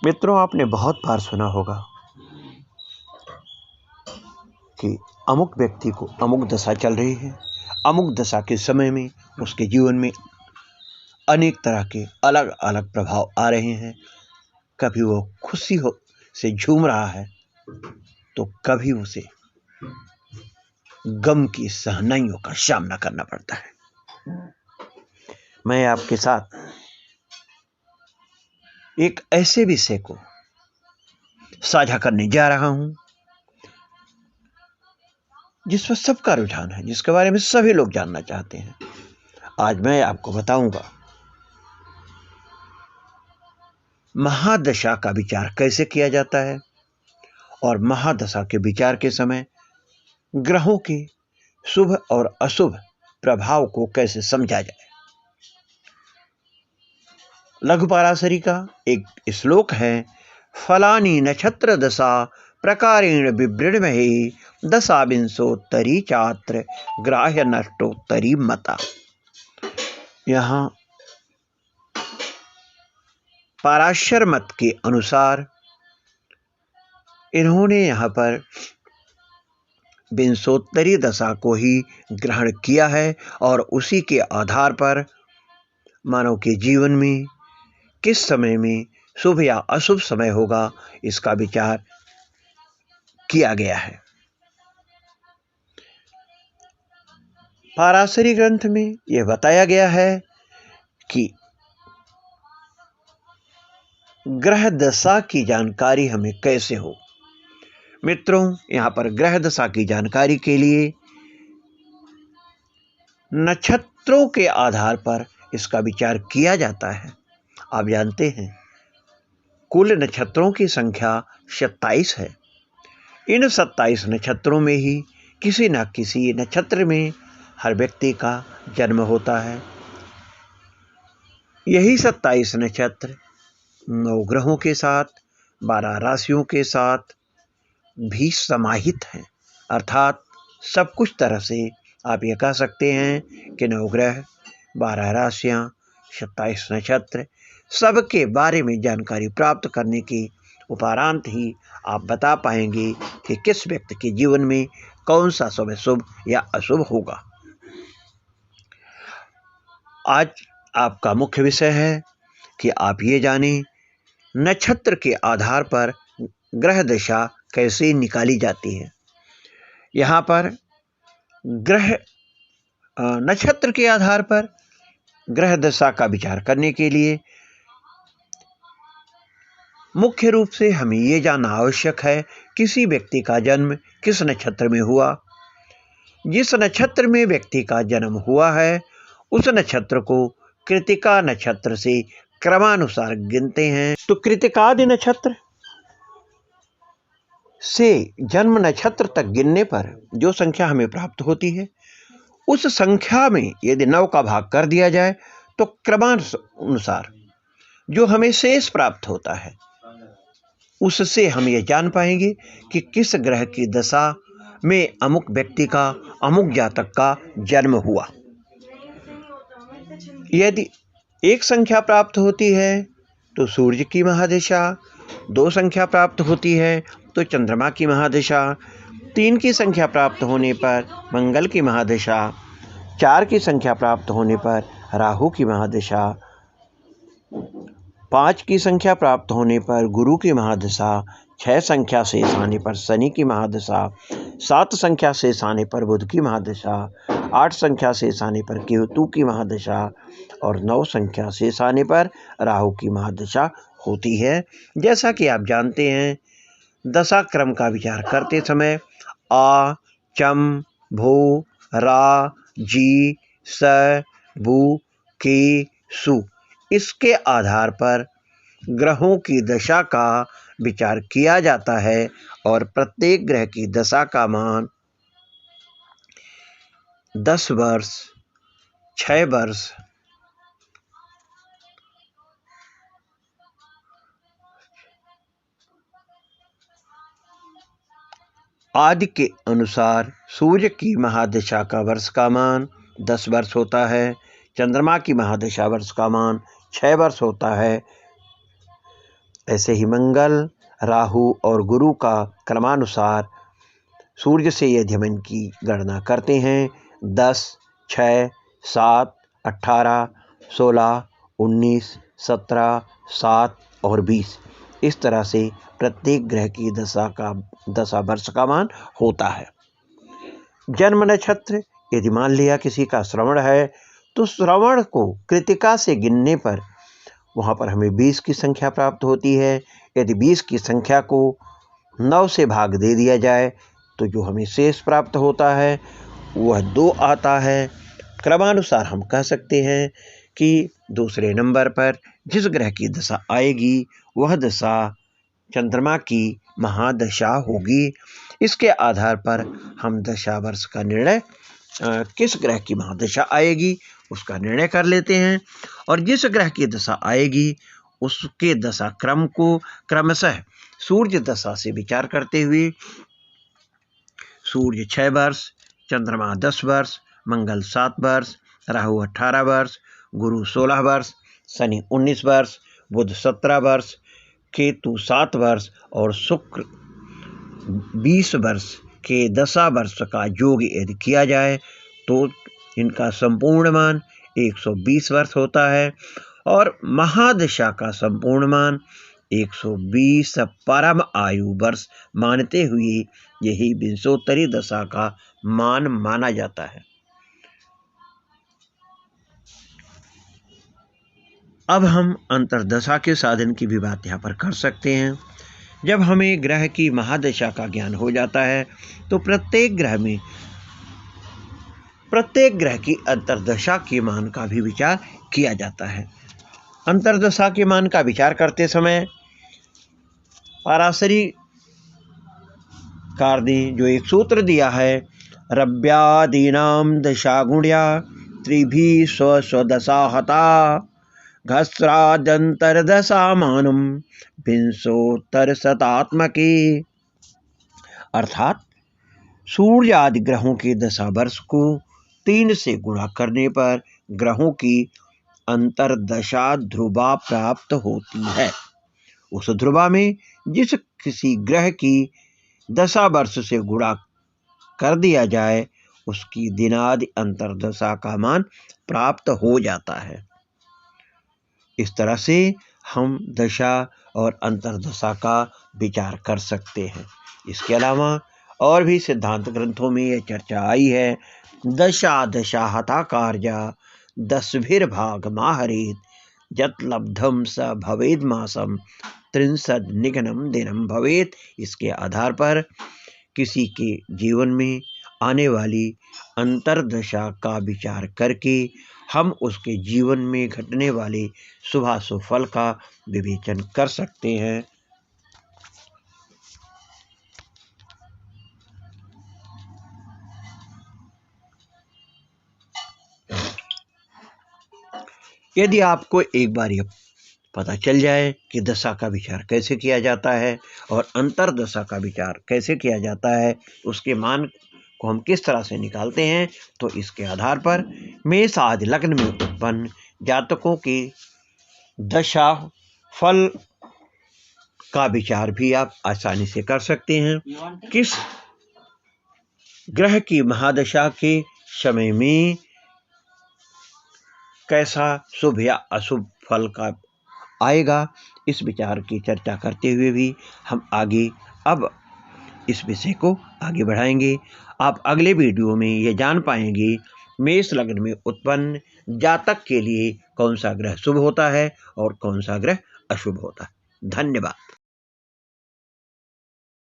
मित्रों, आपने बहुत बार सुना होगा कि अमुक व्यक्ति को अमुक दशा चल रही है। अमुक दशा के समय में उसके जीवन में अनेक तरह के अलग अलग प्रभाव आ रहे हैं। कभी वो खुशी से झूम रहा है तो कभी उसे गम की सहनाइयों का सामना करना पड़ता है। मैं आपके साथ एक ऐसे विषय को साझा करने जा रहा हूं जिस पर सबका रुझान है, जिसके बारे में सभी लोग जानना चाहते हैं। आज मैं आपको बताऊंगा महादशा का विचार कैसे किया जाता है और महादशा के विचार के समय ग्रहों के शुभ और अशुभ प्रभाव को कैसे समझा जाए। लघु पराशरी का एक श्लोक है, फलानी नक्षत्र दशा प्रकारेण विवृणमहे दशाविंशोत्तरी चात्र ग्राह्य नष्टोत्तरी मता। यहाँ पराशर मत के अनुसार इन्होंने यहाँ पर विंशोत्तरी दशा को ही ग्रहण किया है और उसी के आधार पर मानव के जीवन में किस समय में शुभ या अशुभ समय होगा, इसका विचार किया गया है। पराशरी ग्रंथ में यह बताया गया है कि ग्रह दशा की जानकारी हमें कैसे हो। मित्रों, यहाँ पर ग्रह दशा की जानकारी के लिए नक्षत्रों के आधार पर इसका विचार किया जाता है। आप जानते हैं कुल नक्षत्रों की संख्या 27 है। इन 27 नक्षत्रों में ही किसी न किसी नक्षत्र में हर व्यक्ति का जन्म होता है। यही 27 नक्षत्र 9 ग्रहों के साथ 12 राशियों के साथ भी समाहित हैं। अर्थात सब कुछ तरह से आप ये कह सकते हैं कि 9 ग्रह, 12 राशियाँ, 27 नक्षत्र, सबके बारे में जानकारी प्राप्त करने के उपरांत ही आप बता पाएंगे कि किस व्यक्ति के जीवन में कौन सा समय शुभ या अशुभ होगा। आज आपका मुख्य विषय है कि आप ये जानें नक्षत्र के आधार पर ग्रह दशा कैसे निकाली जाती है। यहाँ पर नक्षत्र के आधार पर ग्रह दशा का विचार करने के लिए मुख्य रूप से हमें ये जानना आवश्यक है किसी व्यक्ति का जन्म किस नक्षत्र में हुआ। जिस नक्षत्र में व्यक्ति का जन्म हुआ है उस नक्षत्र को कृत्तिका नक्षत्र से क्रमानुसार गिनते हैं। तो कृत्तिकादि नक्षत्र से जन्म नक्षत्र तक गिनने पर जो संख्या हमें प्राप्त होती है, उस संख्या में यदि 9 का भाग कर दिया जाए तो क्रमानुसार जो हमें शेष प्राप्त होता है उससे हम ये जान पाएंगे कि किस ग्रह की दशा में अमुक व्यक्ति का, अमुक जातक का जन्म हुआ। यदि 1 संख्या प्राप्त होती है तो सूर्य की महादशा, 2 संख्या प्राप्त होती है तो चंद्रमा की महादशा, 3 की संख्या प्राप्त होने पर मंगल की महादशा, 4 की संख्या प्राप्त होने पर राहु की महादशा, 5 की संख्या प्राप्त होने पर गुरु की महादशा, 6 संख्या शेष आने पर शनि की महादशा, 7 संख्या शेष आने पर बुध की महादशा, 8 संख्या शेष आने पर केतु की महादशा और 9 संख्या शेष आने पर राहु की महादशा होती है। जैसा कि आप जानते हैं दशा क्रम का विचार करते समय आ, चम, भू, रा, जी, स, बु, की, सु इसके आधार पर ग्रहों की दशा का विचार किया जाता है और प्रत्येक ग्रह की दशा का मान 10 वर्ष, 6 वर्ष, आदि के अनुसार सूर्य की महादशा का वर्ष का मान 10 वर्ष होता है, चंद्रमा की महादशा वर्ष का मान 6 वर्ष होता है ऐसे ही मंगल, राहु और गुरु का क्रमानुसार सूर्य से यदि हम इनकी गणना करते हैं 10, 6, 7, 18, 16, 19, 17, 7 और 20 इस तरह से प्रत्येक ग्रह की दशा वर्ष का मान होता है। जन्म नक्षत्र यदि मान लिया किसी का श्रवण है तो श्रवण को कृतिका से गिनने पर वहाँ पर हमें 20 की संख्या प्राप्त होती है। यदि 20 की संख्या को 9 से भाग दे दिया जाए तो जो हमें शेष प्राप्त होता है वह 2 आता है। क्रमानुसार हम कह सकते हैं कि दूसरे नंबर पर जिस ग्रह की दशा आएगी वह दशा चंद्रमा की महादशा होगी। इसके आधार पर हम दशा वर्ष का निर्णय किस ग्रह की महादशा आएगी उसका निर्णय कर लेते हैं और जिस ग्रह की दशा आएगी उसके दशा क्रम को क्रमशः सूर्य दशा से विचार करते हुए सूर्य 6 वर्ष, चंद्रमा 10 वर्ष, मंगल 7 वर्ष, राहु 18 वर्ष, गुरु 16 वर्ष, शनि 19 वर्ष, बुध 17 वर्ष, केतु 7 वर्ष और शुक्र 20 वर्ष के दशा वर्ष का योग यदि किया जाए तो इनका संपूर्ण मान 120 वर्ष होता है और महादशा का संपूर्ण मान 120 परम आयु वर्ष मानते हुए यही विंशोत्तरी दशा का मान माना जाता है। अब हम अंतर्दशा के साधन की भी बात यहाँ पर कर सकते हैं। जब हमें ग्रह की महादशा का ज्ञान हो जाता है तो प्रत्येक ग्रह की अंतर्दशा के मान का भी विचार किया जाता है। अंतर्दशा के मान का विचार करते समय पराशरी कार ने जो एक सूत्र दिया है, रव्यादीनाम दशा गुण्या त्रिभी स्वस्वदशा हता घस्रादंतर्दशा मानम विंशोत्तर शतात्मके, अर्थात सूर्य आदि ग्रहों के दशा वर्ष को 3 से गुणा करने पर ग्रहों की अंतर्दशा ध्रुवा प्राप्त होती है। उस ध्रुवा में जिस किसी ग्रह की दशा वर्ष से गुणा कर दिया जाए उसकी दिनादि अंतर्दशा का मान प्राप्त हो जाता है। इस तरह से हम दशा और अंतर्दशा का विचार कर सकते हैं। इसके अलावा और भी सिद्धांत ग्रंथों में यह चर्चा आई है, दशा हता कार्या 10 भाग माहरेत जत लब्धम स भवेद मासम 63 निघ्नम दिनम भवेत। इसके आधार पर किसी के जीवन में आने वाली अंतर्दशा का विचार करके हम उसके जीवन में घटने वाले शुभाशुभ फल का विवेचन कर सकते हैं। यदि आपको एक बार यह पता चल जाए कि दशा का विचार कैसे किया जाता है और अंतर्दशा का विचार कैसे किया जाता है, उसके मान को हम किस तरह से निकालते हैं, तो इसके आधार पर मेष आदि लग्न में उत्पन्न जातकों की दशा फल का विचार भी आप आसानी से कर सकते हैं। किस ग्रह की महादशा के समय में कैसा शुभ या अशुभ फल का आएगा, इस विचार की चर्चा करते हुए भी हम आगे अब इस विषय को आगे बढ़ाएंगे। आप अगले वीडियो में ये जान पाएंगे मेष लग्न में उत्पन्न जातक के लिए कौन सा ग्रह शुभ होता है और कौन सा ग्रह अशुभ होता है। धन्यवाद।